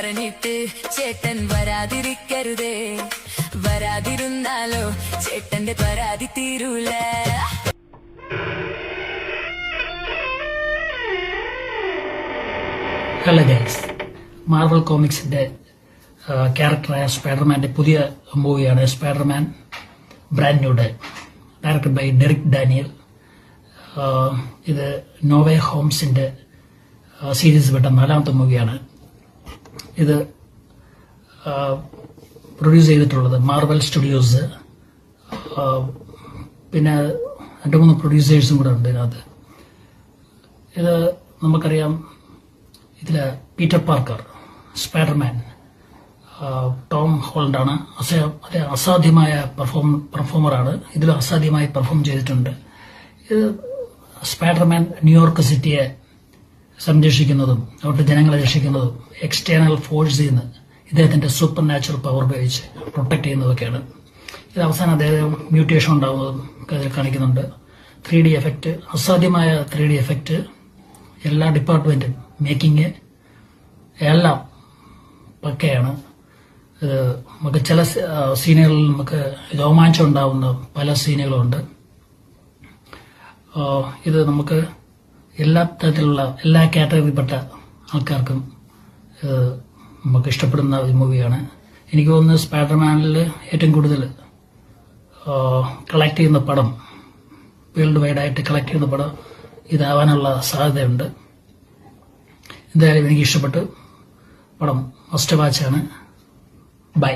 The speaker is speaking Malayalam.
പറഞ്ഞിട്ട് ചേട്ടൻ വരാതിരിക്കരുതേ, വരാതിരുന്നാലോ ചേട്ടന്റെ പരാതി തീരൂല. ഹലോ ഗൈസ്, മാർവൽ കോമിക്സിന്റെ ക്യാരക്ടറായ സ്പൈഡർമാന്റെ പുതിയ മൂവിയാണ് Spiderman brand new day, directed by Derek Daniel. ഇത് നോവേ ഹോംസിന്റെ സീരീസ് പെട്ട 4ാമത്തെ മൂവിയാണ്. ഇത് പ്രൊഡ്യൂസ് ചെയ്തിട്ടുള്ളത് മാർവൽ സ്റ്റുഡിയോസ്, പിന്നെ 2-3 പ്രൊഡ്യൂസേഴ്സും കൂടെ ഉണ്ട് ഇതിനകത്ത്. ഇത് നമുക്കറിയാം, ഇതില് പീറ്റർ പാർക്കർ സ്പൈഡർമാൻ ടോം ഹോളണ്ടാണ്. അസാധ്യമായ പെർഫോമറാണ്. ഇതിൽ അസാധ്യമായി പെർഫോം ചെയ്തിട്ടുണ്ട്. ഇത് സ്പൈഡർമാൻ ന്യൂയോർക്ക് സിറ്റിയെ സംരക്ഷിക്കുന്നതും അവിടുത്തെ ജനങ്ങളെ രക്ഷിക്കുന്നതും എക്സ്റ്റേണൽ ഫോഴ്സിൽ നിന്ന് ഇദ്ദേഹത്തിന്റെ സൂപ്പർ നാച്ചുറൽ പവർ ഉപയോഗിച്ച് പ്രൊട്ടക്ട് ചെയ്യുന്നതൊക്കെയാണ്. ഇത് അവസാനം അദ്ദേഹം മ്യൂട്ടേഷൻ ഉണ്ടാകുന്നതും അതിൽ കാണിക്കുന്നുണ്ട്. 3D എഫക്റ്റ്, അസാധ്യമായ 3D എഫക്റ്റ്, എല്ലാ ഡിപ്പാർട്ട്മെന്റും മേക്കിംഗ് എല്ലാം പക്കയാണ്. നമുക്ക് ചില സീനുകളിൽ നമുക്ക് രോമാഞ്ചം ഉണ്ടാവുന്ന പല സീനുകളുണ്ട്. ഇത് നമുക്ക് എല്ലാ തരത്തിലുള്ള എല്ലാ കാറ്റഗറിയിൽപ്പെട്ട ആൾക്കാർക്കും നമുക്ക് ഇഷ്ടപ്പെടുന്ന ഒരു മൂവിയാണ്. എനിക്ക് തോന്നുന്നത് സ്പൈഡർമാനിൽ ഏറ്റവും കൂടുതൽ കളക്ട് ചെയ്യുന്ന പടം, വേൾഡ് വൈഡായിട്ട് കളക്ട് ചെയ്യുന്ന പടം ഇതാവാനുള്ള സാധ്യതയുണ്ട്. എന്തായാലും എനിക്ക് ഇഷ്ടപ്പെട്ടു. പടം മസ്റ്റ് വാച്ചാണ്. ബൈ.